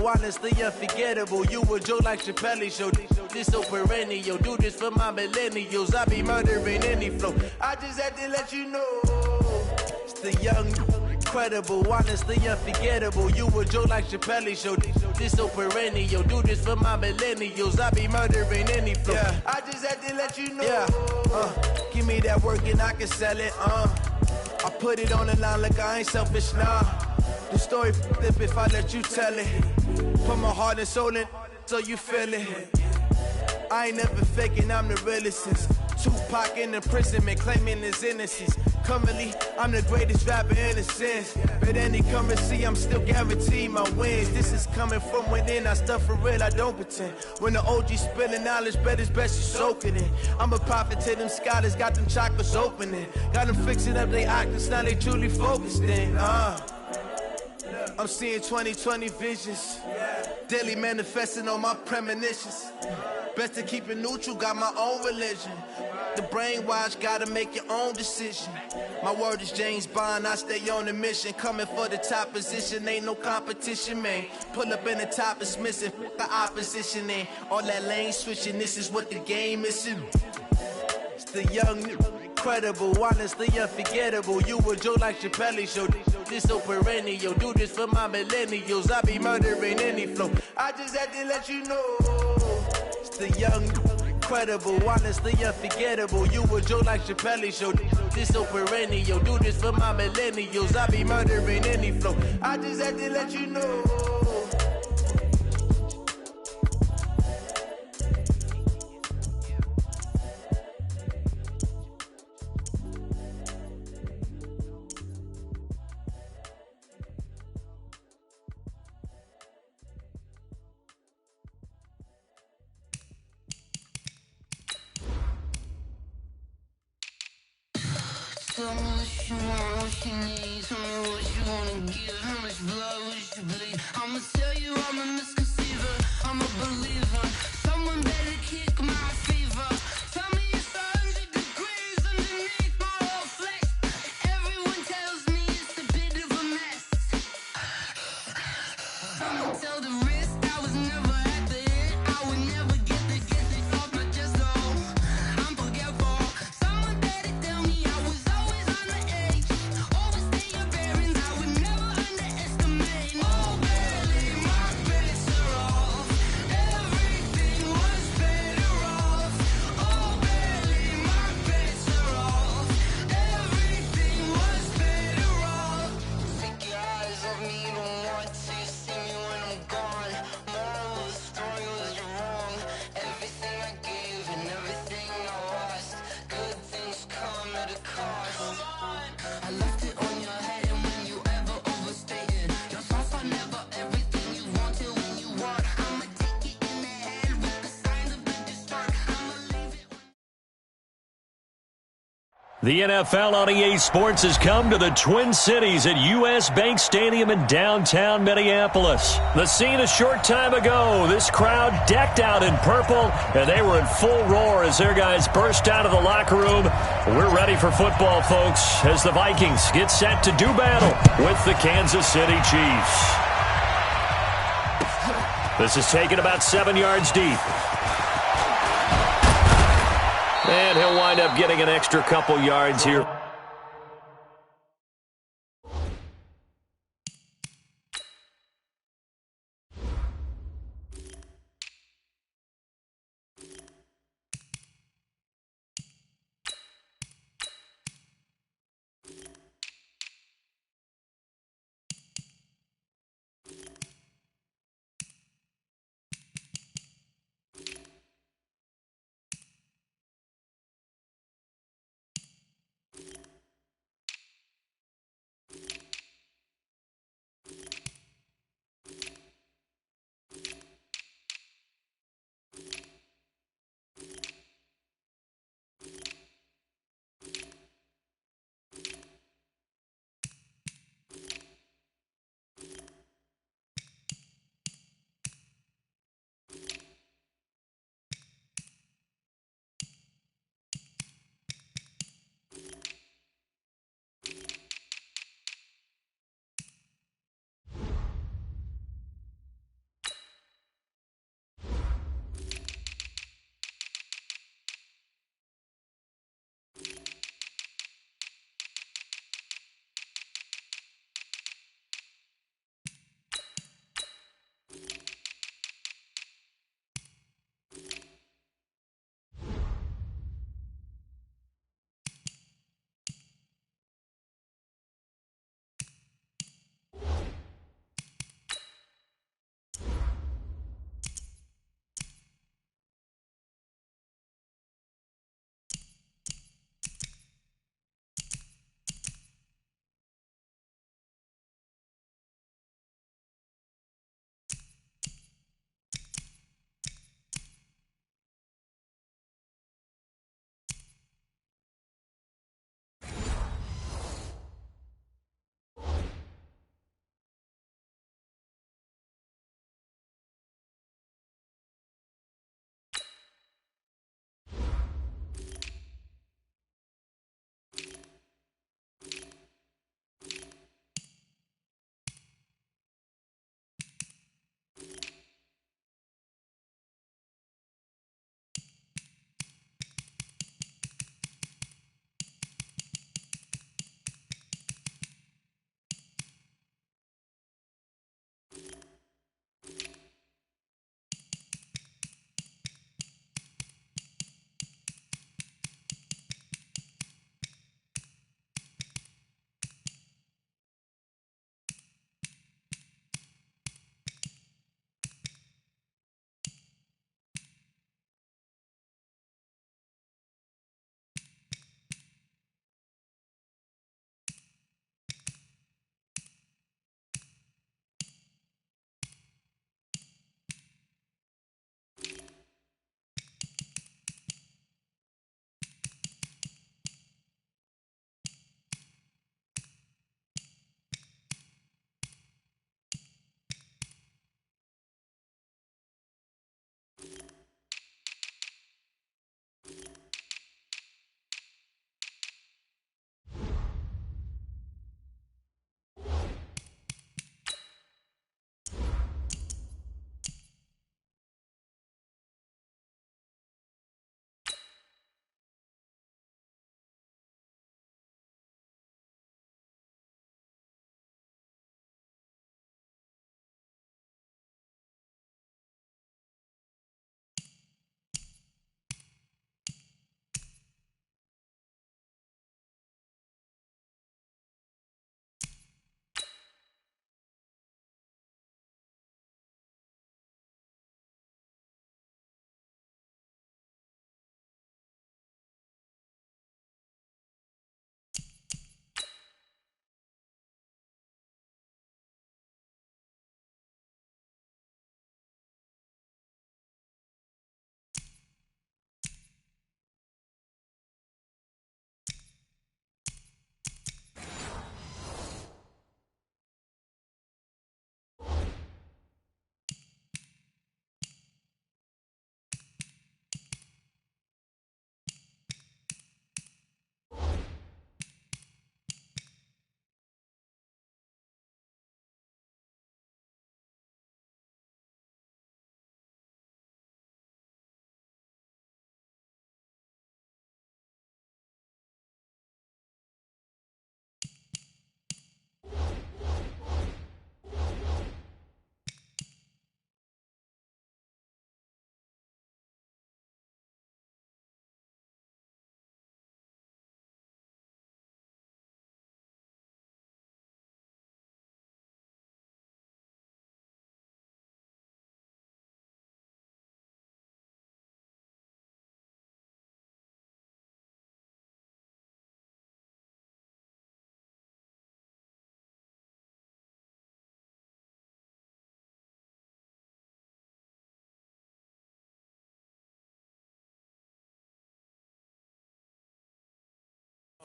honestly unforgettable. You a joke like Chappelle Show. This so perennial. Do this for my millennials. I be murdering any flow. I just had to let you know. It's the young, incredible, honestly unforgettable. You a joke like Chappelle Show. This so perennial. Do this for my millennials. I be murdering any flow. Yeah. I just had to let you know. Yeah. Give me that work and I can sell it. I put it on the line like I ain't selfish, nah. The story flip if I let you tell it. Put my heart and soul in so you feel it. I ain't never faking, I'm the realest since Tupac in imprisonment, claiming his innocence. Currently, I'm the greatest rapper in a sense. But any currency, I'm still guaranteed my wins. This is coming from within, I stuff for real, I don't pretend. When the OG spilling knowledge, bet it's best you soak it in. I'm a prophet to them scholars, got them chakras opening. Got them fixing up they octaves, now they truly focused in. I'm seeing 2020 visions. Daily manifesting on my premonitions. Best to keep it neutral, got my own religion. The brainwash, gotta make your own decision. My word is James Bond, I stay on a mission. Coming for the top position, ain't no competition, man. Pull up in the top, it's missing, the opposition in. All that lane switching, this is what the game is. It's the young, incredible, honestly unforgettable. You a joke like Chappelle Show. This so perennial. Do this for my millennials. I be murdering any flow. I just had to let you know. It's the young, incredible, honestly unforgettable. You a joke like Chappelle Show. This so perennial. Do this for my millennials. I be murdering any flow. I just had to let you know. Tell me what you want, what you need. Tell me what you wanna give. How much blood would you bleed? I'ma tell you I'm a misconceiver. I'm a believer. Someone better kick my fever. Tell me it's 100 degrees underneath my whole flesh. Everyone tells me it's a bit of a mess. I'ma tell the risk I was never at the end. I would never get it off my chest though. I'm forgetful. Someone better tell me I was always on the edge. Overstay your bearings, I would never underestimate. Oh, barely my bets are off. Everything was better off. Oh, barely my bets are off. Everything was better off. Take your eyes off me, don't want to see me when I'm gone. Moral of the story was you're wrong. Everything I gave and everything I lost. Good things come at a cost. I left it on your head and when you ever overstated. Your thoughts are never everything you wanted when you want. I'ma take it in the head with the signs of the distort. I'ma leave it when The NFL on EA Sports has come to the Twin Cities at U.S. Bank Stadium in downtown Minneapolis. The scene a short time ago, this crowd decked out in purple, and they were in full roar as their guys burst out of the locker room. We're ready for football, folks, as the Vikings get set to do battle with the Kansas City Chiefs. This is taken about 7 yards deep. And he'll wind up getting an extra couple yards here.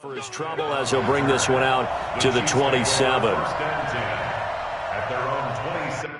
For his trouble as he'll bring this one out to the 27. At their own 27.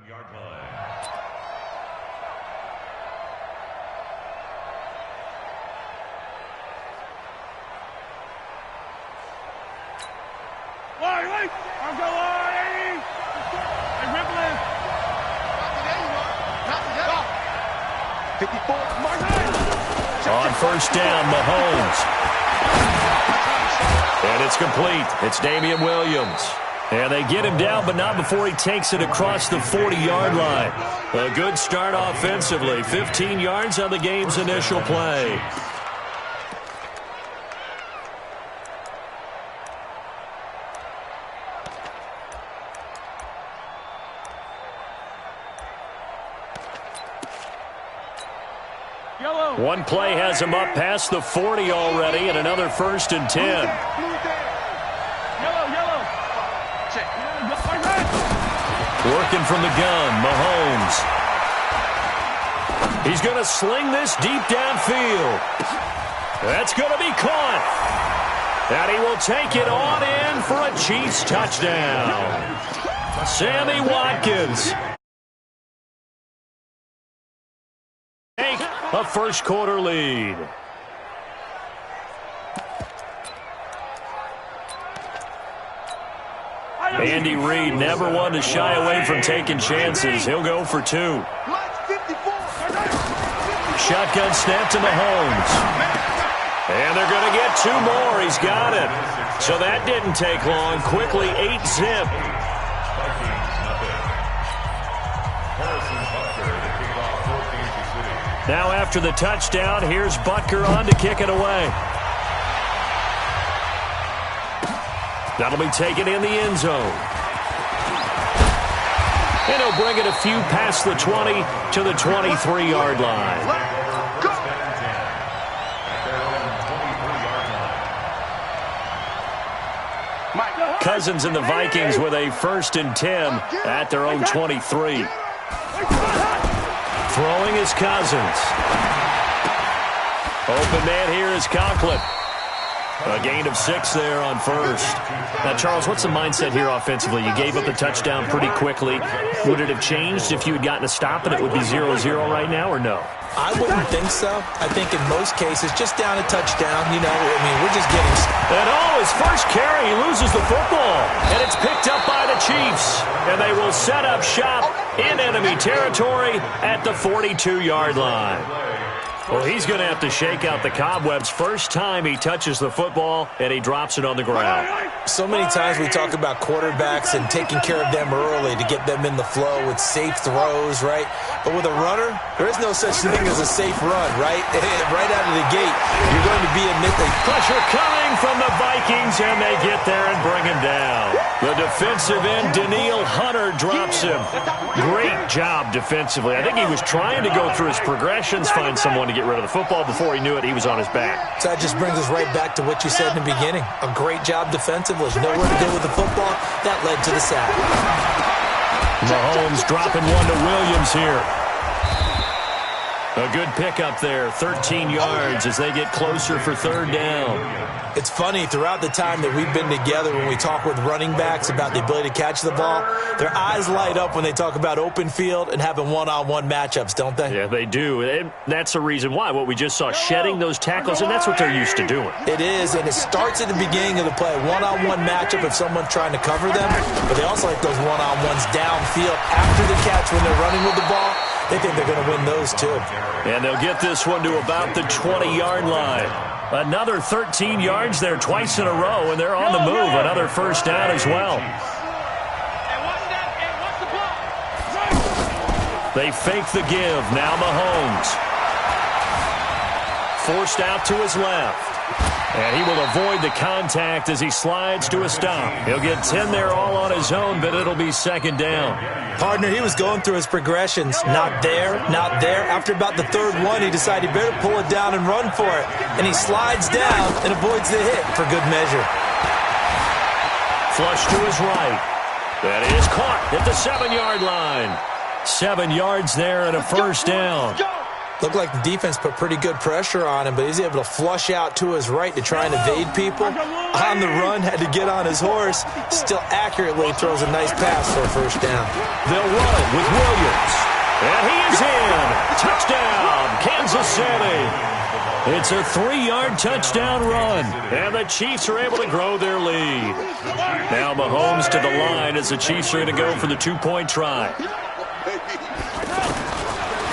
Yard line. Wait! I'll go on, 80! Hey, Rippling! 54, On first down, Mahomes. And it's complete. It's Damian Williams. And they get him down, but not before he takes it across the 40-yard line. A good start offensively. 15 yards on the game's initial play. One play has him up past the 40 already, and another 1st and 10. Working from the gun, Mahomes. He's going to sling this deep downfield. That's going to be caught. And he will take it on in for a Chiefs touchdown. Sammy Watkins. Take a first-quarter lead. Andy Reid never one to shy away from taking chances. He'll go for 2. Shotgun snap to Mahomes. And they're going to get 2 more. He's got it. So that didn't take long. Quickly 8-zip. Now after the touchdown, here's Butker on to kick it away. That'll be taken in the end zone. And he'll bring it a few past the 20 to the 23-yard line. Cousins and the Vikings with a 1st and 10 at their own 23. Throwing is Cousins. Open man here is Conklin. A gain of 6 there on first. Now, Charles, what's the mindset here offensively? You gave up the touchdown pretty quickly. Would it have changed if you had gotten a stop and it would be 0-0 right now, or no? I wouldn't think so. I think in most cases, just down a touchdown, you know, I mean, we're just getting... And his first carry, he loses the football. And it's picked up by the Chiefs. And they will set up shop in enemy territory at the 42-yard line. Well, he's going to have to shake out the cobwebs first time he touches the football, and he drops it on the ground. So many times we talk about quarterbacks and taking care of them early to get them in the flow with safe throws, right? But with a runner, there is no such thing as a safe run, right? Right out of the gate, you're going to be amid the pressure coming from the Vikings, and they get there and bring him down. The defensive end, Danielle Hunter, drops him. Great job defensively. I think he was trying to go through his progressions, find someone to get rid of the football. Before he knew it, he was on his back. So that just brings us right back to what you said in the beginning. A great job defensively. Nowhere to go with the football. That led to the sack. Mahomes dropping one to Williams here. A good pickup there, 13 yards as they get closer for third down. It's funny, throughout the time that we've been together, when we talk with running backs about the ability to catch the ball, their eyes light up when they talk about open field and having one-on-one matchups, don't they? Yeah, they do. And that's the reason why. What we just saw, shedding those tackles, and that's what they're used to doing. It is, and it starts at the beginning of the play. One-on-one matchup if someone's trying to cover them, but they also like those one-on-ones downfield after the catch when they're running with the ball. They think they're going to win those, too. And they'll get this one to about the 20-yard line. Another 13 yards there twice in a row, and they're on the move. Another first down as well. They fake the give. Now Mahomes. Forced out to his left. And he will avoid the contact as he slides to a stop. He'll get 10 there all on his own, but it'll be second down. Partner, he was going through his progressions. Not there, not there. After about the third one, he decided he better pull it down and run for it. And he slides down and avoids the hit for good measure. Flush to his right. That is caught at the 7-yard line. 7 yards there and a first down. Looked like the defense put pretty good pressure on him, but he's able to flush out to his right to try and evade people. On the run, had to get on his horse. Still accurately throws a nice pass for a first down. They'll run it with Williams. And he is in. Touchdown, Kansas City. It's a 3-yard touchdown run. And the Chiefs are able to grow their lead. Now Mahomes to the line as the Chiefs are going to go for the 2-point try.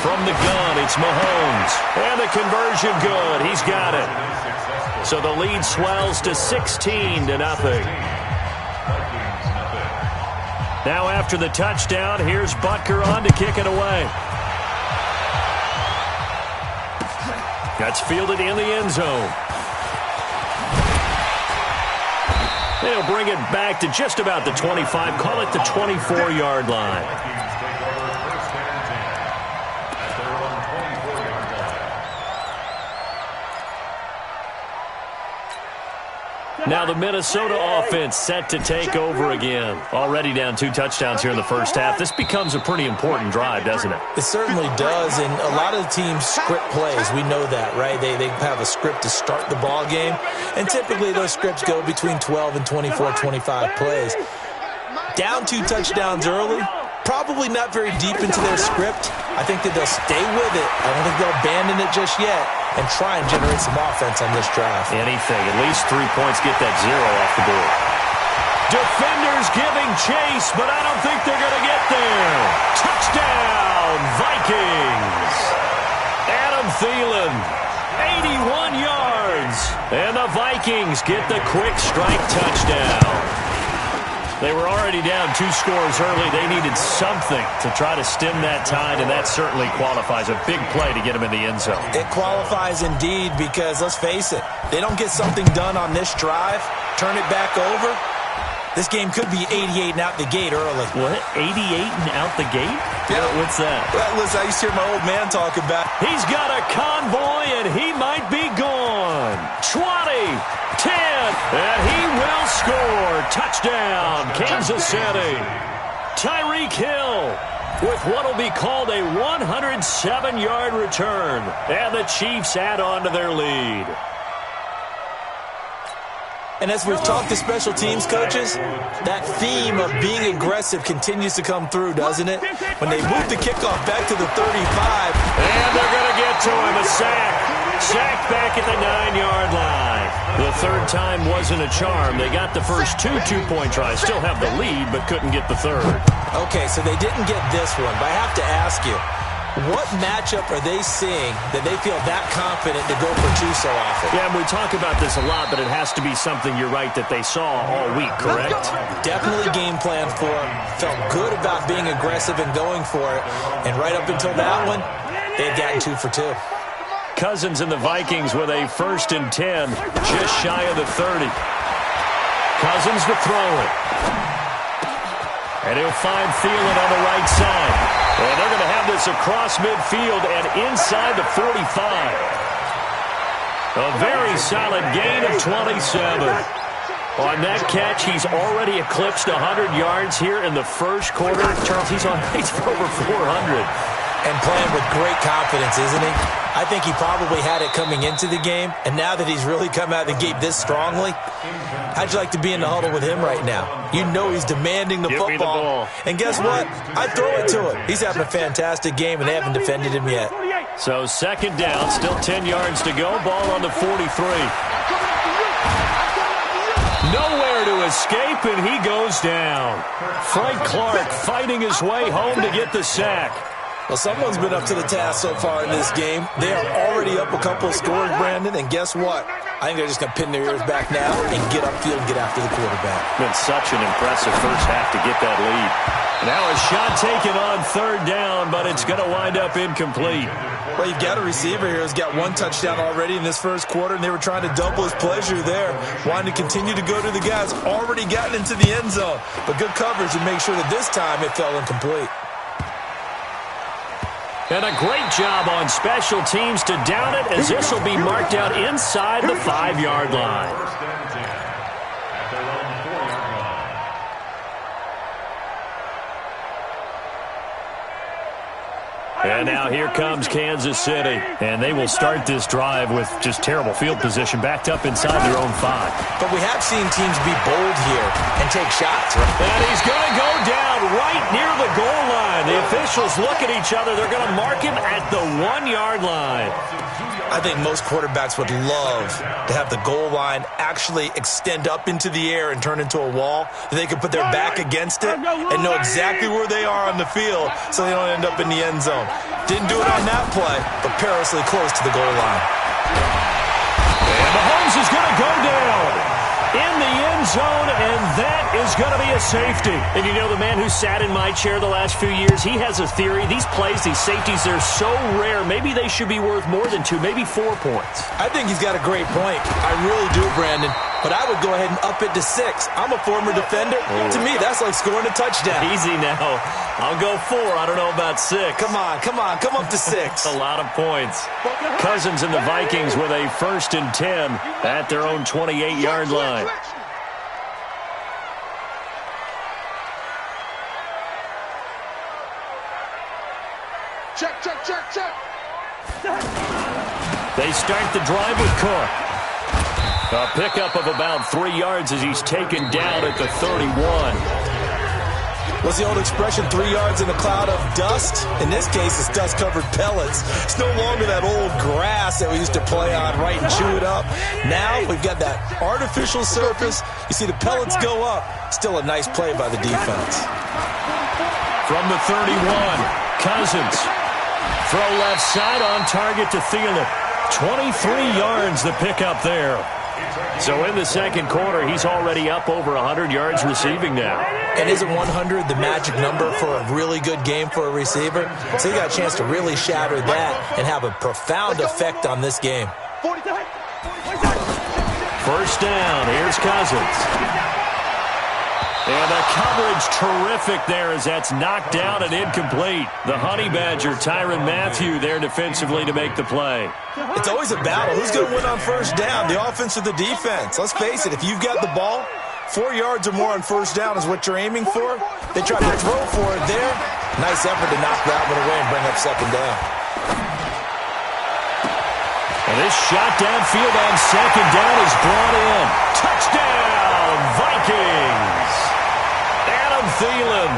From the gun, it's Mahomes. And the conversion good. He's got it. So the lead swells to 16-0. Now after the touchdown, here's Butker on to kick it away. That's fielded in the end zone. They'll bring it back to just about the 25. Call it the 24-yard line. Now the Minnesota offense set to take over again. Already down 2 touchdowns here in the first half. This becomes a pretty important drive, doesn't it? It certainly does, and a lot of the teams script plays. We know that, right? They have a script to start the ball game, and typically those scripts go between 12 and 24, 25 plays. Down 2 touchdowns early, probably not very deep into their script. I think that they'll stay with it. I don't think they'll abandon it just yet and try and generate some offense on this drive. Anything. At least 3 points, get that 0 off the board. Defenders giving chase, but I don't think they're going to get there. Touchdown, Vikings. Adam Thielen, 81 yards. And the Vikings get the quick strike touchdown. They were already down 2 scores early. They needed something to try to stem that tide, and that certainly qualifies. A big play to get them in the end zone. It qualifies indeed because, let's face it, they don't get something done on this drive, turn it back over, this game could be 88 and out the gate early. What? 88 and out the gate? Yeah. What's that? Well, listen, I used to hear my old man talk about. He's got a convoy, and he might be gone. 20, 10, and he will score. Touchdown, Kansas City. Tyreek Hill with what will be called a 107-yard return. And the Chiefs add on to their lead. And as we've talked to special teams coaches, that theme of being aggressive continues to come through, doesn't it? When they move the kickoff back to the 35. And they're going to get to him, a sack. Sack back at the 9-yard line. The third time wasn't a charm. They got the first 2 two-point tries. Still have the lead, but couldn't get the third. Okay, so they didn't get this one, but I have to ask you, what matchup are they seeing that they feel that confident to go for 2 so often? Yeah, and we talk about this a lot, but it has to be something, you're right, that they saw all week, correct? Definitely game plan for it. Felt good about being aggressive and going for it. And right up until that one, they've gotten 2 for 2. Cousins and the Vikings with a 1st and 10, just shy of the 30. Cousins to throw it. And he'll find Thielen on the right side. And they're going to have this across midfield and inside the 45. A very solid gain of 27. On that catch, he's already eclipsed 100 yards here in the first quarter. Charles, he's on pace for over 400. And playing with great confidence, isn't he? I think he probably had it coming into the game, and now that he's really come out of the gate this strongly, how'd you like to be in the huddle with him right now? You know he's demanding the football. And guess what? I throw it to him. He's having a fantastic game, and they haven't defended him yet. So second down, still 10 yards to go. Ball on the 43. Nowhere to escape, and he goes down. Frank Clark fighting his way home to get the sack. Well, someone's been up to the task so far in this game. They are already up a couple of scores, Brandon, and guess what? I think they're just going to pin their ears back now and get upfield and get after the quarterback. Been such an impressive first half to get that lead. Now a shot taken on third down, but it's going to wind up incomplete. Well, you've got a receiver here who's got one touchdown already in this first quarter, and they were trying to double his pleasure there, wanting to continue to go to the guys already gotten into the end zone. But good coverage to make sure that this time it fell incomplete. And a great job on special teams to down it, as this will be marked out inside the 5-yard line. And now here comes Kansas City. And they will start this drive with just terrible field position, backed up inside their own 5. But we have seen teams be bold here and take shots. And he's going to go down right near the goal line. The officials look at each other. They're going to mark him at the 1-yard line. I think most quarterbacks would love to have the goal line actually extend up into the air and turn into a wall. They can put their back against it and know exactly where they are on the field so they don't end up in the end zone. Didn't do it on that play, but perilously close to the goal line. And Mahomes is going to go down in the end zone, and that is going to be a safety. And you know, the man who sat in my chair the last few years, he has a theory. These plays, these safeties, they're so rare. Maybe they should be worth more than 2, maybe 4 points. I think he's got a great point. I really do, Brandon. But I would go ahead and up it to 6. I'm a former defender. To me, that's like scoring a touchdown. Easy now. I'll go 4. I don't know about 6. Come on. Come up to 6. A lot of points. Cousins and the Vikings with a 1st and 10 at their own 28-yard line. Check. They start the drive with Cook. A pickup of about 3 yards as he's taken down at the 31. What's the old expression, 3 yards in a cloud of dust? In this case, it's dust-covered pellets. It's no longer that old grass that we used to play on, right, and chew it up. Now we've got that artificial surface. You see the pellets go up. Still a nice play by the defense. From the 31, Cousins. Throw left side on target to Thielen. 23 yards the pickup there. So in the second quarter, he's already up over 100 yards receiving now. And isn't 100 the magic number for a really good game for a receiver? So he got a chance to really shatter that and have a profound effect on this game. First down, here's Cousins. And the coverage terrific there as that's knocked down and incomplete. The Honey Badger, Tyrann Mathieu, there defensively to make the play. It's always a battle. Who's going to win on first down, the offense or the defense? Let's face it, if you've got the ball, 4 yards or more on first down is what you're aiming for. They tried to throw for it there. Nice effort to knock that one away and bring up second down. And this shot downfield on second down is brought in. Touchdown, Vikings! Adam Thielen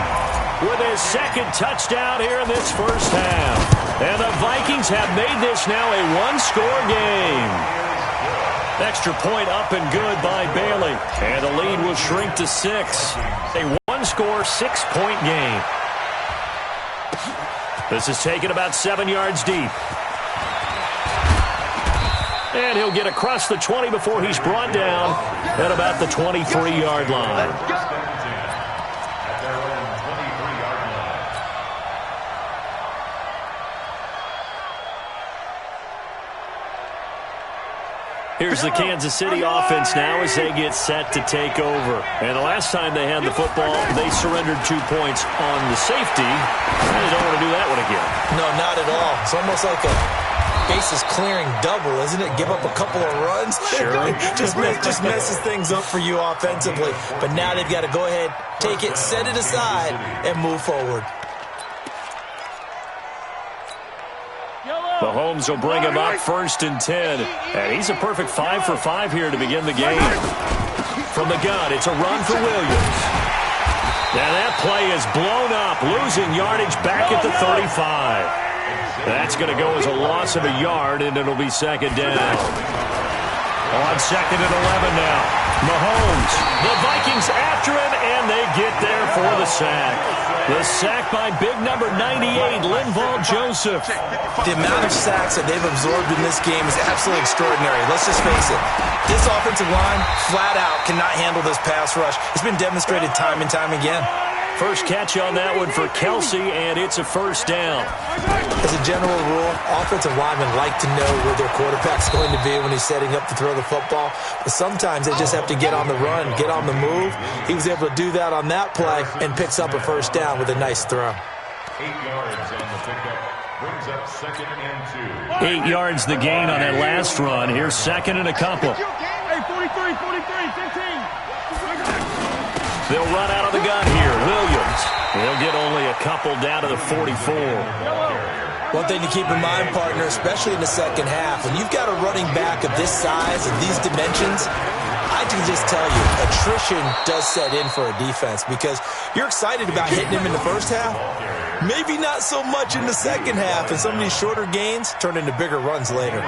with his second touchdown here in this first half. And the Vikings have made this now a one-score game. Extra point up and good by Bailey. And the lead will shrink to 6. A one-score, 6-point game. This is taken about 7 yards deep. And he'll get across the 20 before he's brought down at about the 23-yard line. Here's the Kansas City offense now as they get set to take over. And the last time they had the football, they surrendered 2 points on the safety. They don't want to do that one again. No, not at all. It's almost like a bases clearing double, isn't it? Give up a couple of runs. Sure. just messes things up for you offensively. But now they've got to go ahead, take it, set it aside, and move forward. Mahomes will bring him up 1st and 10. And he's a perfect 5 for 5 here to begin the game. From the gun, it's a run for Williams. And that play is blown up, losing yardage back at the 35. That's going to go as a loss of a yard, and it'll be 2nd down. On 2nd and 11 now. Mahomes, the Vikings after him, and they get there for the sack. The sack by big number 98, Linval Joseph. The amount of sacks that they've absorbed in this game is absolutely extraordinary. Let's just face it. This offensive line, flat out, cannot handle this pass rush. It's been demonstrated time and time again. First catch on that one for Kelsey, and it's a 1st down. As a general rule, offensive linemen like to know where their quarterback's going to be when he's setting up to throw the football. But sometimes they just have to get on the run, get on the move. He was able to do that on that play and picks up a 1st down with a nice throw. 8 yards on the pickup. Brings up 2nd and 2. 8 yards the gain on that last run. Here's 2nd and a couple. Hey, 43, 15. They'll run out of the gun here. Williams. He'll get only a couple down to the 44. One thing to keep in mind, partner, especially in the second half, when you've got a running back of this size and these dimensions, I can just tell you, attrition does set in for a defense because you're excited about hitting him in the first half. Maybe not so much in the second half, and some of these shorter gains turn into bigger runs later.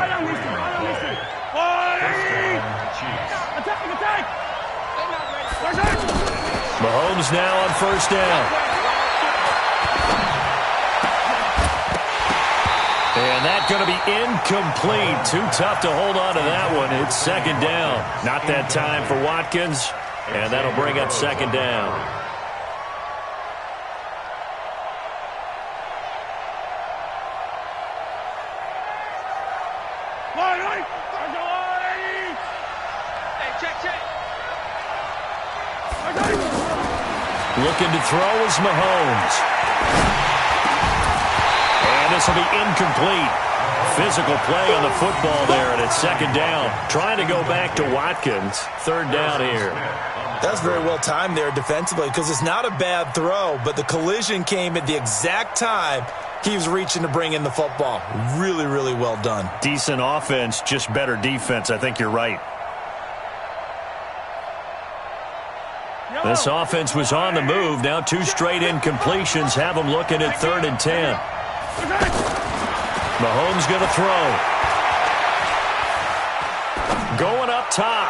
Mahomes now on 1st down. And that's going to be incomplete. Too tough to hold on to that one. It's 2nd down. Not that time for Watkins, and that'll bring up 2nd down. Looking to throw is Mahomes. And this will be incomplete. Physical play on the football there, and it's 2nd down. Trying to go back to Watkins. 3rd down here. That's very well timed there defensively because it's not a bad throw, but the collision came at the exact time he was reaching to bring in the football. Really, really well done. Decent offense, just better defense. I think you're right. This offense was on the move. Now 2 straight incompletions have them looking at 3rd and 10. Mahomes going to throw. Going up top.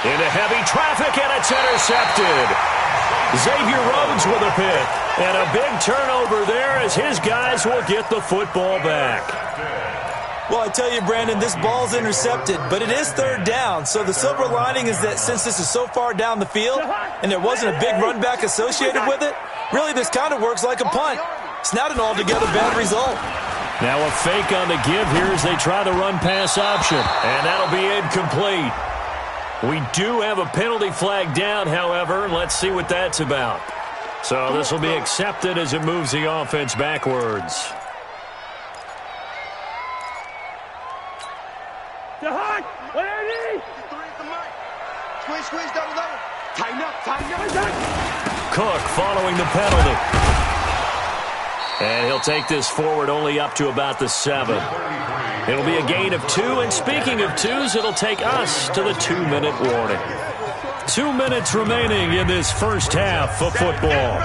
Into heavy traffic, and it's intercepted. Xavier Rhodes with a pick. And a big turnover there as his guys will get the football back. Well, I tell you, Brandon, this ball's intercepted, but it is 3rd down. So the silver lining is that since this is so far down the field and there wasn't a big run back associated with it, really this kind of works like a punt. It's not an altogether bad result. Now a fake on the give here as they try the run-pass option, and that'll be incomplete. We do have a penalty flag down, however. Let's see what that's about. So this will be accepted as it moves the offense backwards. Squeeze, double. Tighten up. Cook following the penalty. And he'll take this forward only up to about the 7. It'll be a gain of 2, and speaking of 2s, it'll take us to the 2-minute warning. 2 minutes remaining in this first half of football.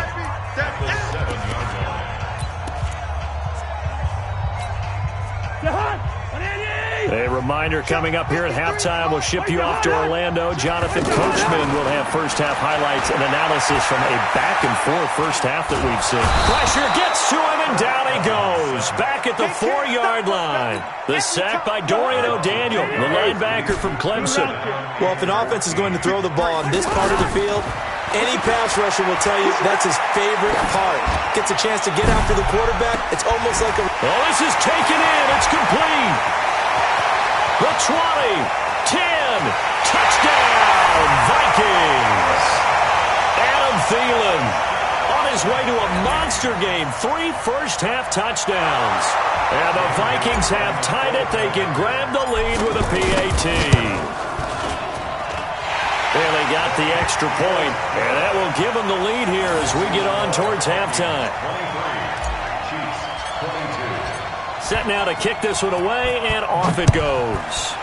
A reminder coming up here at halftime. We'll ship you off to Orlando. Jonathan Coachman will have first-half highlights and analysis from a back-and-forth first half that we've seen. Pressure gets to him, and down he goes. Back at the 4-yard line. The sack by Dorian O'Daniel, the linebacker from Clemson. Well, if an offense is going to throw the ball on this part of the field, any pass rusher will tell you that's his favorite part. Gets a chance to get after the quarterback. It's almost like a... Oh, this is taken in. It's complete. The 20, 10, touchdown, Vikings. Adam Thielen on his way to a monster game, 3 first-half touchdowns. And the Vikings have tied it. They can grab the lead with a PAT. And they got the extra point, and that will give them the lead here as we get on towards halftime. set now to kick this one away, and off it goes.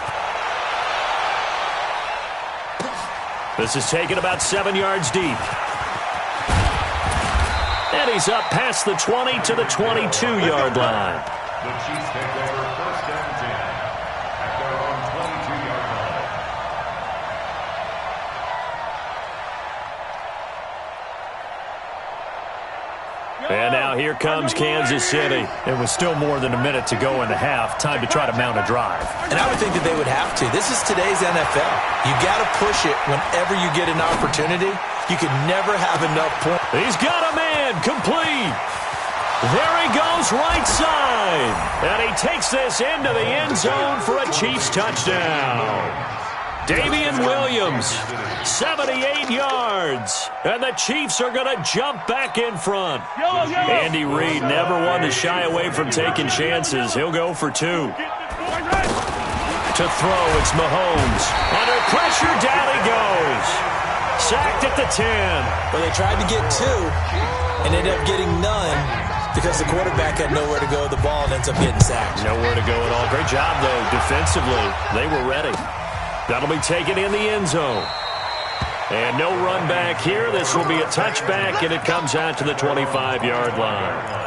This is taken about 7 yards deep. And he's up past the 20 to the 22-yard line. The Chiefs take over 1st and 10 at their own 22-yard line. And now here comes Kansas City. It was still more than a minute to go in the half. Time to try to mount a drive. And I would think that they would have to. This is today's NFL. You got to push it whenever you get an opportunity. You can never have enough points. He's got a man complete. There he goes right side. And he takes this into the end zone for a Chiefs touchdown. Damian Williams, 78 yards. And the Chiefs are going to jump back in front. Andy Reid never one to shy away from taking chances. He'll go for 2. To throw, it's Mahomes. Under pressure, down he goes. Sacked at the 10. Well, they tried to get 2 and ended up getting none because the quarterback had nowhere to go with the ball and ends up getting sacked. Nowhere to go at all. Great job, though, defensively. They were ready. That'll be taken in the end zone. And no run back here. This will be a touchback, and it comes out to the 25-yard line.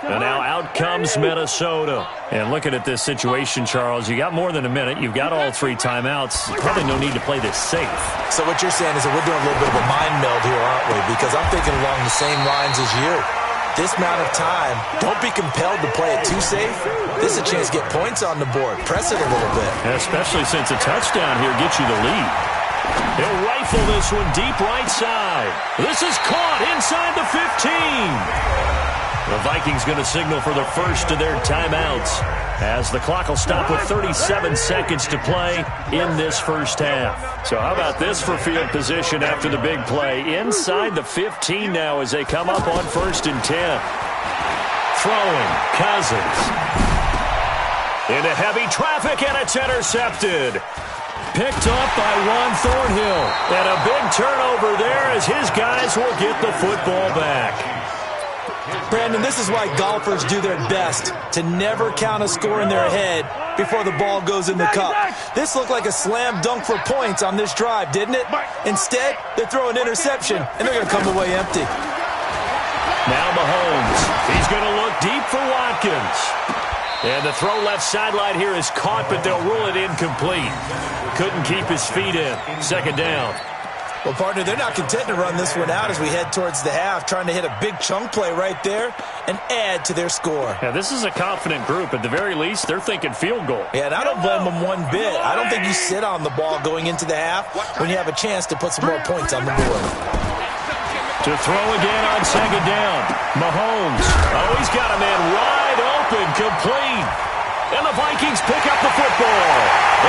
And now out comes Minnesota. And looking at this situation, Charles, you got more than a minute. You've got all 3 timeouts. Probably no need to play this safe. So what you're saying is that we're doing a little bit of a mind meld here, aren't we? Because I'm thinking along the same lines as you. This amount of time, don't be compelled to play it too safe. This is a chance to get points on the board. Press it a little bit. Especially since a touchdown here gets you the lead. He'll rifle this one deep right side. This is caught inside the 15. The Vikings going to signal for the first of their timeouts as the clock will stop with 37 seconds to play in this first half. So how about this for field position after the big play? Inside the 15 now as they come up on 1st and 10. Throwing, Cousins. Into heavy traffic, and it's intercepted. Picked up by Juan Thornhill. And a big turnover there as his guys will get the football back. Brandon, this is why golfers do their best to never count a score in their head before the ball goes in the cup. This looked like a slam dunk for points on this drive, didn't it? Instead, they throw an interception, and they're going to come away empty. Now Mahomes. He's going to look deep for Watkins. And the throw left sideline here is caught, but they'll rule it incomplete. Couldn't keep his feet in. 2nd down. Well, partner, they're not content to run this one out as we head towards the half, trying to hit a big chunk play right there and add to their score. Yeah, this is a confident group. At the very least, they're thinking field goal. Yeah, and I don't blame them one bit. I don't think you sit on the ball going into the half when you have a chance to put some more points on the board. To throw again on 2nd down. Mahomes. Oh, he's got a man wide open, complete. And the Vikings pick up the football.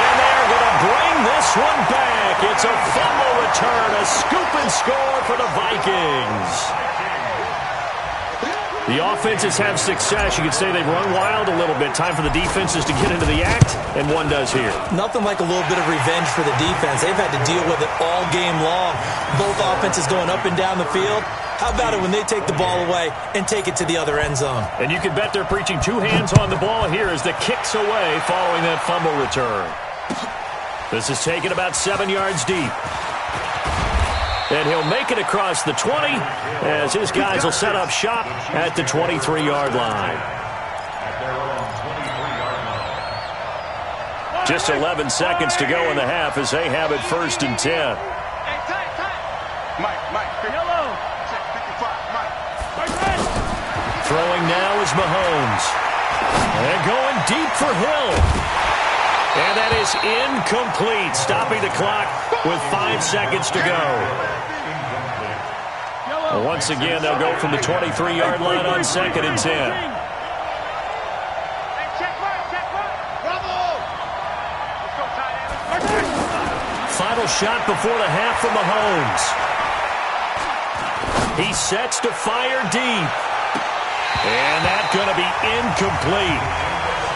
And they're going to bring this one back. It's a fumble return, a scoop and score for the Vikings. The offenses have success. You could say they've run wild a little bit. Time for the defenses to get into the act, and one does here. Nothing like a little bit of revenge for the defense. They've had to deal with it all game long. Both offenses going up and down the field. How about it when they take the ball away and take it to the other end zone? And you can bet they're preaching 2 hands on the ball here as the kick's away following that fumble return. This is taken about 7 yards deep. And he'll make it across the 20 as his guys will set up shop at the 23-yard line. Just 11 seconds to go in the half as they have it 1st and 10. Throwing now is Mahomes. And going deep for Hill. And that is incomplete, stopping the clock with 5 seconds to go. Well, once again, they'll go from the 23-yard line on 2nd and 10. Final shot before the half from Mahomes. He sets to fire deep. And that's going to be incomplete.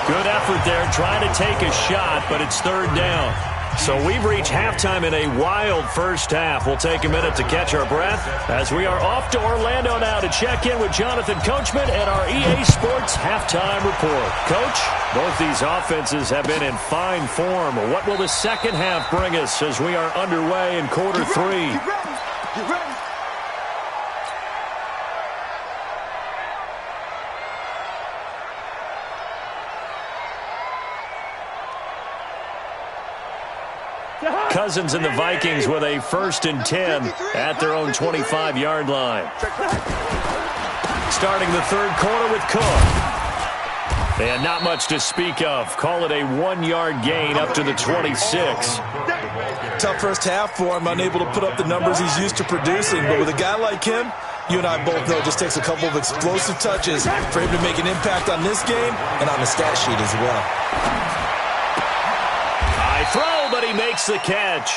Good effort there trying to take a shot, but it's third down. So we've reached halftime in a wild first half. We'll take a minute to catch our breath as we are off to Orlando now to check in with Jonathan Coachman and our EA Sports Halftime Report. Coach, both these offenses have been in fine form. What will the second half bring us as we are underway in quarter three? Get ready. Cousins and the Vikings with a 1st and 10 at their own 25-yard line. Starting the third quarter with Cook. And not much to speak of. Call it a 1-yard gain up to the 26. Tough first half for him, unable to put up the numbers he's used to producing. But with a guy like him, you and I both know it just takes a couple of explosive touches for him to make an impact on this game and on the stat sheet as well. Throw, but he makes the catch.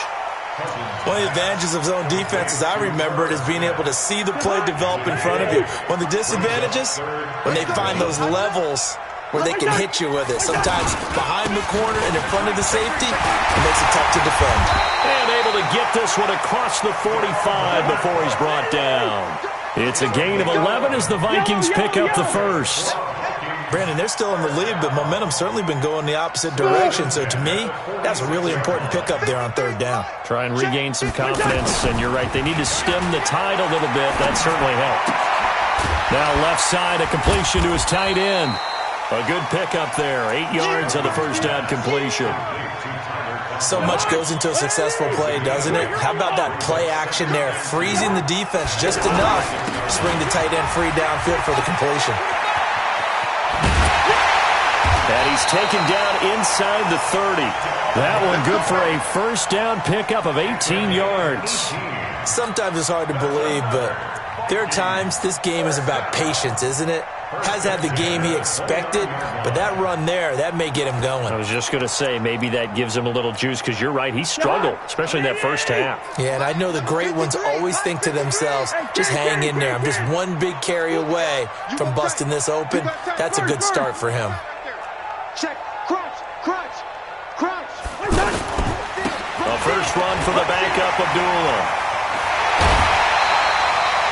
One of the advantages of zone defense, as I remember it, is being able to see the play develop in front of you. One of the disadvantages, when they find those levels where they can hit you with it. Sometimes behind the corner and in front of the safety, it makes it tough to defend. And able to get this one across the 45 before he's brought down. It's a gain of 11 as the Vikings pick up the first. Brandon, they're still in the lead, but momentum's certainly been going the opposite direction. So to me, that's a really important pickup there on third down. Try and regain some confidence, and you're right. They need to stem the tide a little bit. That certainly helped. Now left side, a completion to his tight end. A good pickup there. 8 yards on the first down completion. So much goes into a successful play, doesn't it? How about that play action there? Freezing the defense just enough to bring the tight end free downfield for the completion. And he's taken down inside the 30. That one good for a first down pickup of 18 yards. Sometimes it's hard to believe, but there are times this game is about patience, isn't it? Has had the game he expected, but that run there, that may get him going. I was just going to say, maybe that gives him a little juice, because you're right, he struggled, especially in that first half. Yeah, and I know the great ones always think to themselves, just hang in there. I'm just one big carry away from busting this open. That's a good start for him. Check. Crunch. A first run for the backup, Abdullah.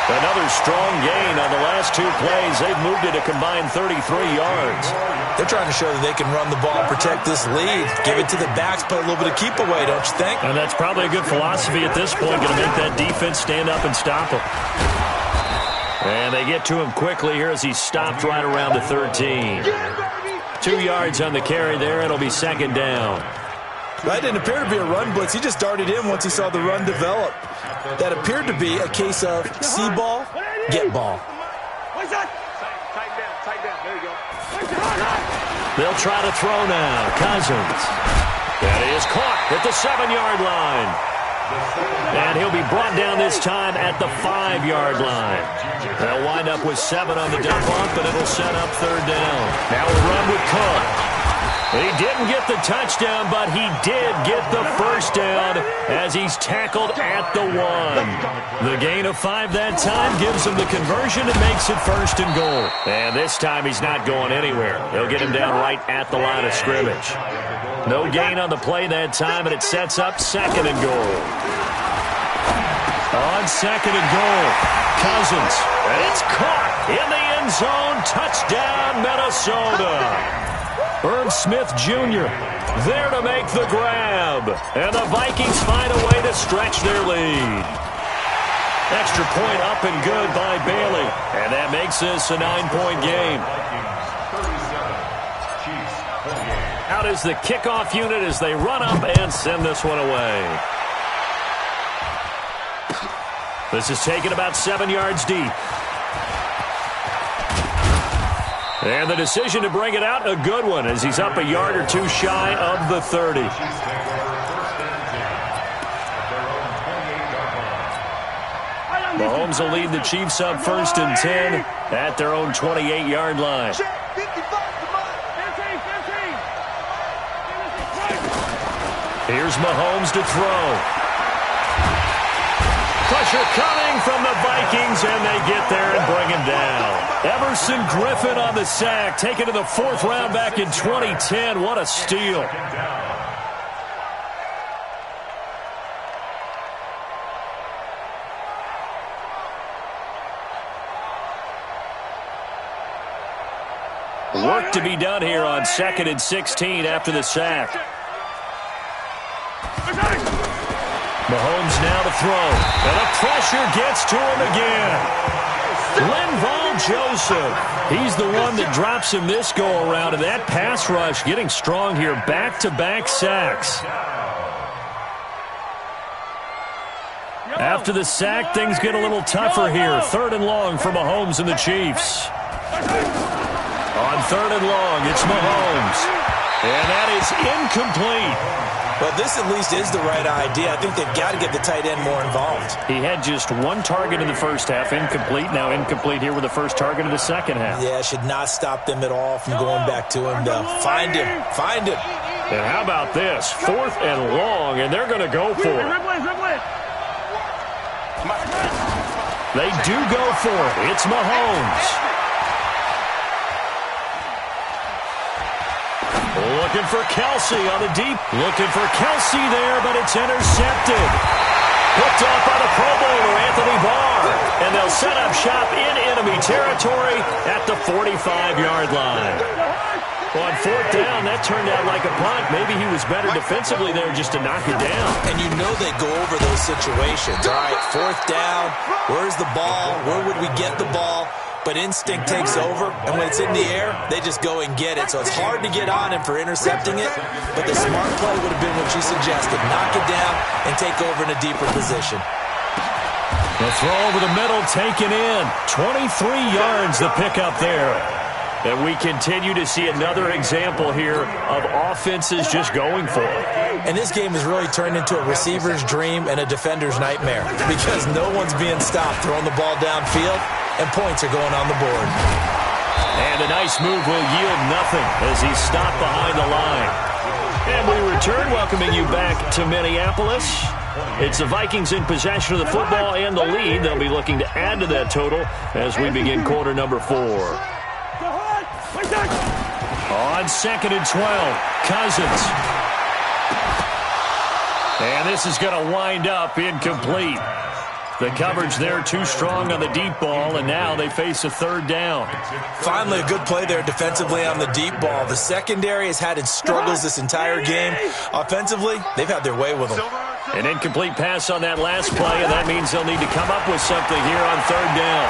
Another strong gain on the last 2 plays. They've moved it a combined 33 yards. They're trying to show that they can run the ball, protect this lead, give it to the backs, put a little bit of keep away, don't you think? And that's probably a good philosophy at this point, going to make that defense stand up and stop him. And they get to him quickly here as he's stopped right around the 13. 2 yards on the carry there. It'll be second down. That didn't appear to be a run blitz. He just darted in once he saw the run develop. That appeared to be a case of see ball, get ball. Tighten down. There you go. They'll try to throw now. Cousins. That is caught at the 7-yard line. And he'll be brought down this time at the 5-yard line. They'll wind up with 7 on the dump off, but it'll set up third down. Now we'll run with Cook. He didn't get the touchdown, but he did get the first down as he's tackled at the 1. The gain of 5 that time gives him the conversion and makes it first and goal. And this time he's not going anywhere. They'll get him down right at the line of scrimmage. No gain on the play that time, and it sets up second and goal. On second and goal, Cousins. And it's caught in the end zone. Touchdown, Minnesota. Irv Smith Jr. there to make the grab. And the Vikings find a way to stretch their lead. Extra point up and good by Bailey. And that makes this a 9-point game. Out is the kickoff unit as they run up and send this one away. This is taken about 7 yards deep. And the decision to bring it out, a good one, as he's up a yard or 2 shy of the 30. Mahomes will lead the Chiefs up 1st and 10 at their own 28-yard line. Here's Mahomes to throw. Pressure coming from the Vikings, and they get there and bring him down. Everson Griffin on the sack, taken to the 4th round back in 2010. What a steal. Work to be done here on 2nd and 16 after the sack. Mahomes now to throw. And the pressure gets to him again. Linval Joseph. He's the one that drops him this go-around. And that pass rush getting strong here. Back-to-back sacks. After the sack, things get a little tougher here. 3rd and long for Mahomes and the Chiefs. On 3rd and long, it's Mahomes. And that is incomplete. Well, this at least is the right idea. I think they've got to get the tight end more involved. He had just 1 target in the first half, incomplete. Now incomplete here with the first target of the second half. Yeah, should not stop them at all from going back to him, though. Find him. Find him. And how about this? 4th and long, and they're going to go for it. They do go for it. It's Mahomes. Looking for Kelsey on the deep. Looking for Kelsey there, but it's intercepted. Picked off by the Pro Bowler, Anthony Barr. And they'll set up shop in enemy territory at the 45-yard line. On 4th down, that turned out like a punt. Maybe he was better defensively there just to knock it down. And you know they go over those situations. All right, 4th down. Where's the ball? Where would we get the ball? But instinct takes over, and when it's in the air, they just go and get it. So it's hard to get on him for intercepting it, but the smart play would have been what you suggested. Knock it down and take over in a deeper position. The throw over the middle taken in. 23 yards the pickup there. And we continue to see another example here of offenses just going for it. And this game has really turned into a receiver's dream and a defender's nightmare because no one's being stopped throwing the ball downfield, and points are going on the board. And a nice move will yield nothing as he's stopped behind the line. And we return, welcoming you back to Minneapolis. It's the Vikings in possession of the football and the lead. They'll be looking to add to that total as we begin quarter number 4. On 2nd and 12, Cousins. And this is going to wind up incomplete. The coverage there too strong on the deep ball, and now they face a 3rd down. Finally, a good play there defensively on the deep ball. The secondary has had its struggles this entire game. Offensively, they've had their way with them. An incomplete pass on that last play, and that means they'll need to come up with something here on 3rd down.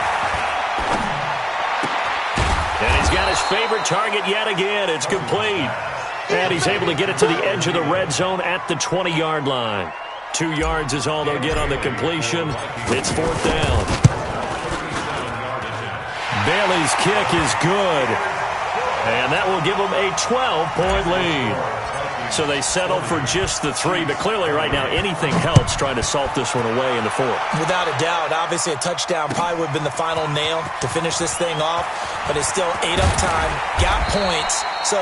And he's got his favorite target yet again. It's complete. And he's able to get it to the edge of the red zone at the 20-yard line. 2 yards is all they'll get on the completion. It's 4th down. Bailey's kick is good. And that will give them a 12-point lead. So they settle for just the 3, but clearly right now anything helps trying to salt this one away in the 4th. Without a doubt, obviously a touchdown probably would have been the final nail to finish this thing off, but it's still 8 up time, got points. So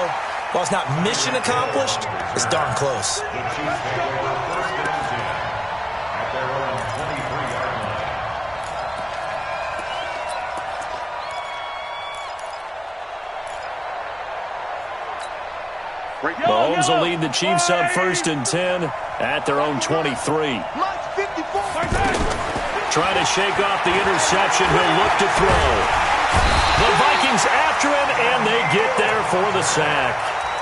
while it's not mission accomplished, it's darn close. Mahomes will lead the Chiefs up 1st and 10 at their own 23. Trying to shake off the interception. He'll look to throw. The Vikings after him, and they get there for the sack.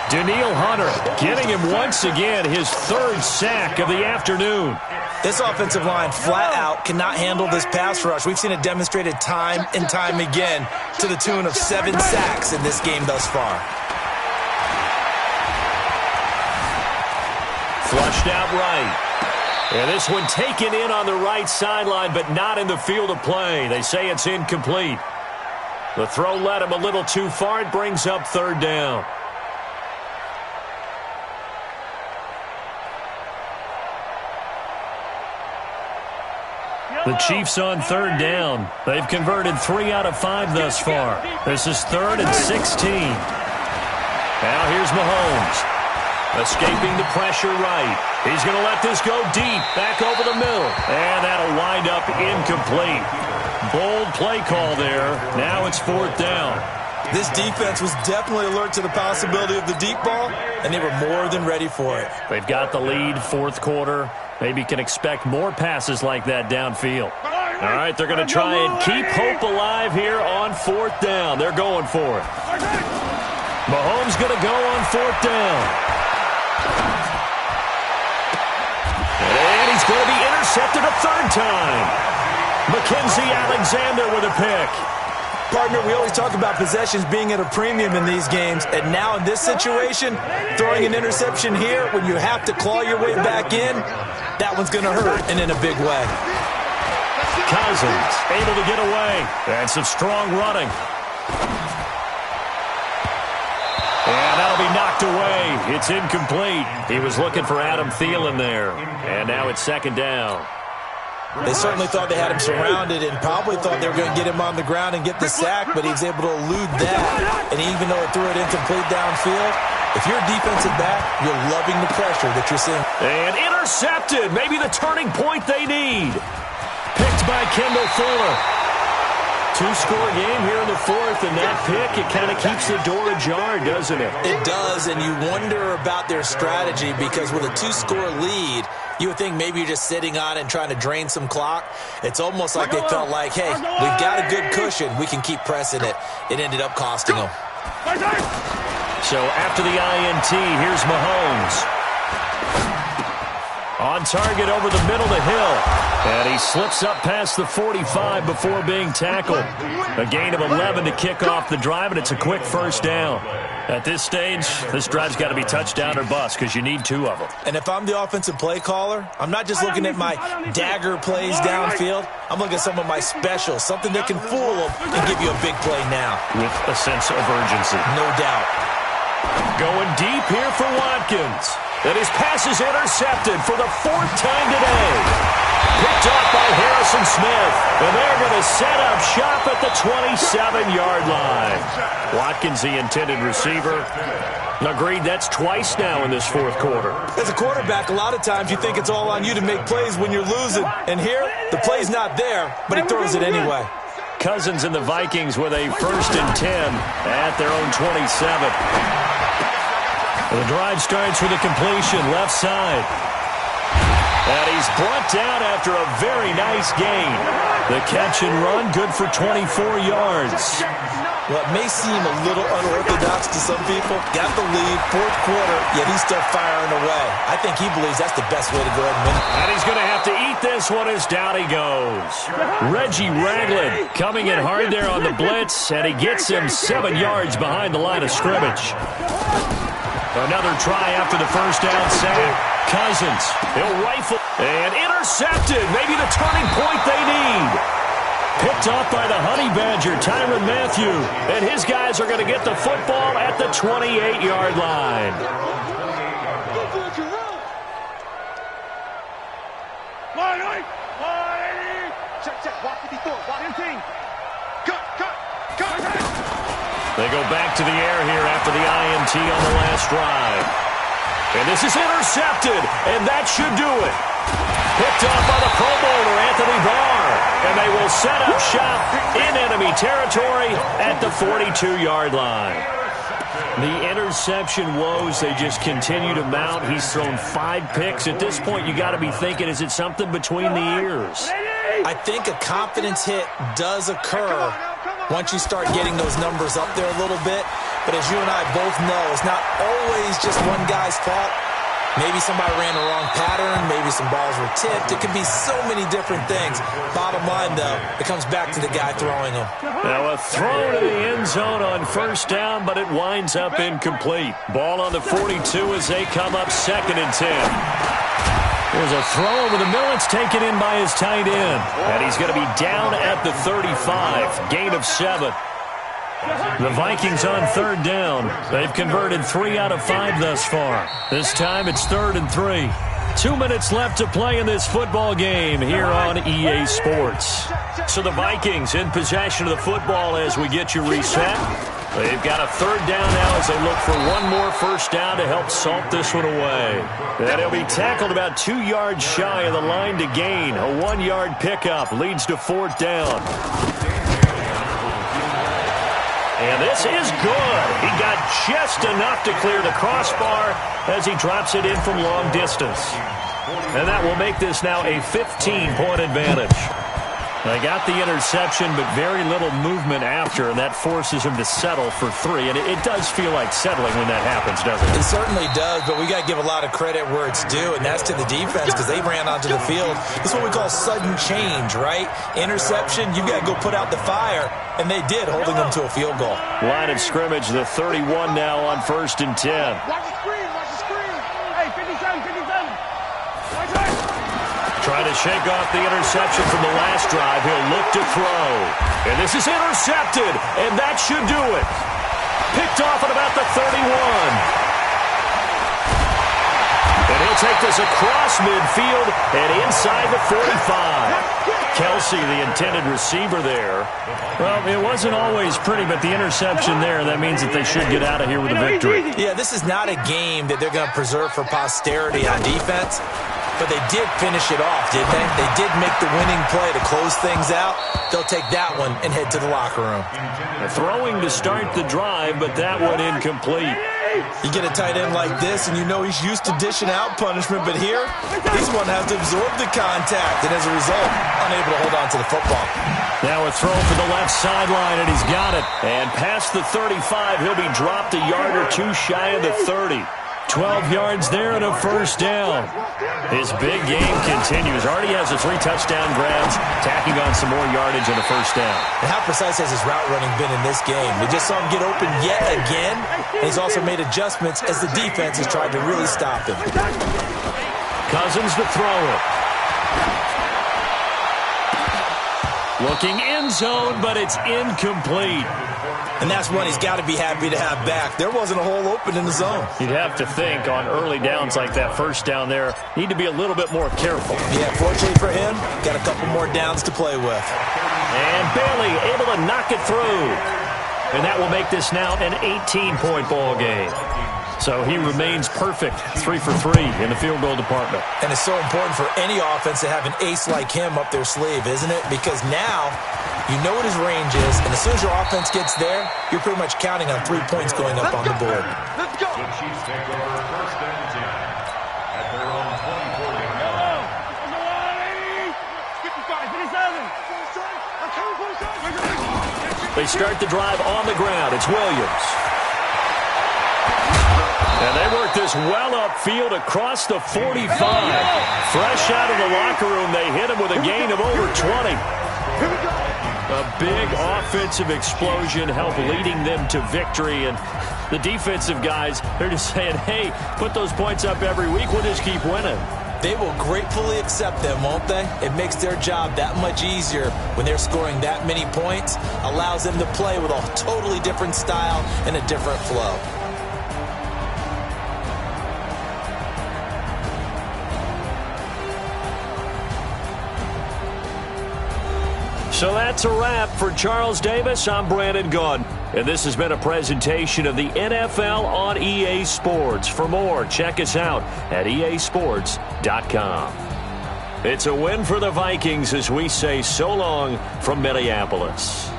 Danielle Hunter getting him once again his 3rd sack of the afternoon. This offensive line flat out cannot handle this pass rush. We've seen it demonstrated time and time again to the tune of 7 sacks in this game thus far. Flushed out right. And this one taken in on the right sideline, but not in the field of play. They say it's incomplete. The throw led him a little too far. It brings up 3rd down. The Chiefs on 3rd down. They've converted 3 out of 5 thus far. This is 3rd and 16. Now here's Mahomes. Escaping the pressure right. He's going to let this go deep, back over the middle. And that'll wind up incomplete. Bold play call there. Now it's 4th down. This defense was definitely alert to the possibility of the deep ball, and they were more than ready for it. They've got the lead, 4th quarter. Maybe can expect more passes like that downfield. All right, they're going to try and keep hope alive here on 4th down. They're going for it. Mahomes going to go on 4th down. And he's going to be intercepted a 3rd time. Mackenzie Alexander with a pick. Partner, we always talk about possessions being at a premium in these games, and now in this situation, throwing an interception here when you have to claw your way back in, that one's going to hurt, and in a big way. Cousins able to get away. And some strong running. And that'll be knocked away. It's incomplete. He was looking for Adam Thielen there. And now it's 2nd down. They certainly thought they had him surrounded and probably thought they were going to get him on the ground and get the sack, but he was able to elude that. And even though it threw it incomplete downfield, if you're a defensive back, you're loving the pressure that you're seeing. And intercepted. Maybe the turning point they need. Picked by Kendall Fuller. 2-score game here in the 4th, and that pick, it kind of keeps the door ajar, doesn't it? It does, and you wonder about their strategy because with a 2-score lead, you would think maybe you're just sitting on it and trying to drain some clock. It's almost like they felt like, hey, we've got a good cushion. We can keep pressing it. It ended up costing them. So after the INT, here's Mahomes. On target over the middle to Hill. And he slips up past the 45 before being tackled. A gain of 11 to kick off the drive, and it's a quick 1st down. At this stage, this drive's got to be touchdown or bust because you need 2 of them. And if I'm the offensive play caller, I'm not just looking at my dagger plays downfield. I'm looking at some of my specials, something that can fool them and give you a big play now. With a sense of urgency. No doubt. Going deep here for Watkins. And his pass is intercepted for the 4th time today. Picked off by Harrison Smith. And they're going to set up shop at the 27-yard line. Watkins, the intended receiver. Agreed, that's twice now in this 4th quarter. As a quarterback, a lot of times you think it's all on you to make plays when you're losing. And here, the play's not there, but he throws it anyway. Cousins and the Vikings with a 1st and 10 at their own 27. The drive starts with a completion, left side. And he's brought down after a very nice gain. The catch and run, good for 24 yards. Well, it may seem a little unorthodox to some people. Got the lead, 4th quarter, yet he's still firing away. I think he believes that's the best way to go ahead and win. And he's going to have to eat this one as down he goes. Reggie Ragland coming in hard there on the blitz, and he gets him 7 yards behind the line of scrimmage. Another try after the 1st down sack. Cousins, he'll rifle and intercepted. Maybe the turning point they need. Picked off by the Honey Badger, Tyrann Mathieu. And his guys are going to get the football at the 28-yard line. They go back to the air here after the INT on the last drive. And this is intercepted, and that should do it. Picked off by the Pro Bowler, Anthony Barr. And they will set up shop in enemy territory at the 42-yard line. The interception woes, they just continue to mount. He's thrown 5 picks. At this point, you got to be thinking, is it something between the ears? I think a confidence hit does occur once you start getting those numbers up there a little bit. But as you and I both know, it's not always just one guy's fault. Maybe somebody ran the wrong pattern. Maybe some balls were tipped. It could be so many different things. Bottom line, though, it comes back to the guy throwing them. Now a throw to the end zone on 1st down, but it winds up incomplete. Ball on the 42 as they come up 2nd and 10. There's a throw over the middle. It's taken in by his tight end. And he's going to be down at the 35. Gain of 7. The Vikings on 3rd down. They've converted 3 out of 5 thus far. This time it's 3rd and 3. 2 minutes left to play in this football game here on EA Sports. So the Vikings in possession of the football as we get you reset. They've got a third down now as they look for one more first down to help salt this one away. And he'll be tackled about 2 yards shy of the line to gain. A 1-yard pickup leads to fourth down. And this is good. He got just enough to clear the crossbar as he drops it in from long distance. And that will make this now a 15-point advantage. They got the interception, but very little movement after, and that forces him to settle for 3. And it does feel like settling when that happens, doesn't it? It certainly does, but we got to give a lot of credit where it's due, and that's to the defense because they ran onto the field. This is what we call sudden change, right? Interception, you got to go put out the fire, and they did, holding them to a field goal. Line of scrimmage, the 31 now on 1st and 10. Watch the screen, watch the screen. Hey, 57, 57. Watch it. Trying to shake off the interception from the last drive. He'll look to throw. And this is intercepted, and that should do it. Picked off at about the 31. And he'll take this across midfield and inside the 45. Kelsey, the intended receiver there. Well, it wasn't always pretty, but the interception there, that means that they should get out of here with a victory. Yeah, this is not a game that they're going to preserve for posterity on defense. But they did finish it off, didn't they? They did make the winning play to close things out. They'll take that one and head to the locker room. Throwing to start the drive, but that one incomplete. You get a tight end like this, and you know he's used to dishing out punishment, but here, he's one that has to absorb the contact, and as a result, unable to hold on to the football. Now a throw for the left sideline, and he's got it. And past the 35, he'll be dropped a yard or two shy of the 30. 12 yards there and a first down. His big game continues. Already has the 3 touchdown grabs, tacking on some more yardage and a first down. And how precise has his route running been in this game? We just saw him get open yet again, and he's also made adjustments as the defense has tried to really stop him. Cousins to throw it. Looking end zone, but it's incomplete. And that's one he's got to be happy to have back. There wasn't a hole open in the zone. You'd have to think on early downs like that first down there, need to be a little bit more careful. Yeah, fortunately for him, got a couple more downs to play with. And Bailey able to knock it through. And that will make this now an 18-point ball game. So he remains perfect, 3 for 3 in the field goal department. And it's so important for any offense to have an ace like him up their sleeve, isn't it? Because now you know what his range is, and as soon as your offense gets there, you're pretty much counting on 3 points going up on the board. Let's go. The Chiefs take over 1st and 10 at their own 24-yard line. 55, 57. They start the drive on the ground. It's Williams. And they work this well upfield across the 45. Fresh out of the locker room, they hit him with a gain of over 20. A big offensive explosion helped leading them to victory. And the defensive guys, they're just saying, hey, put those points up every week. We'll just keep winning. They will gratefully accept them, won't they? It makes their job that much easier when they're scoring that many points. Allows them to play with a totally different style and a different flow. So that's a wrap for Charles Davis. I'm Brandon Gunn. And this has been a presentation of the NFL on EA Sports. For more, check us out at easports.com. It's a win for the Vikings as we say so long from Minneapolis.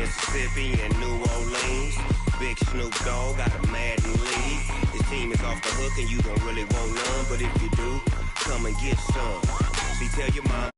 Mississippi and New Orleans. Big Snoop Dogg got a Madden league. His team is off the hook and you don't really want none, but if you do, come and get some. See, tell your mom.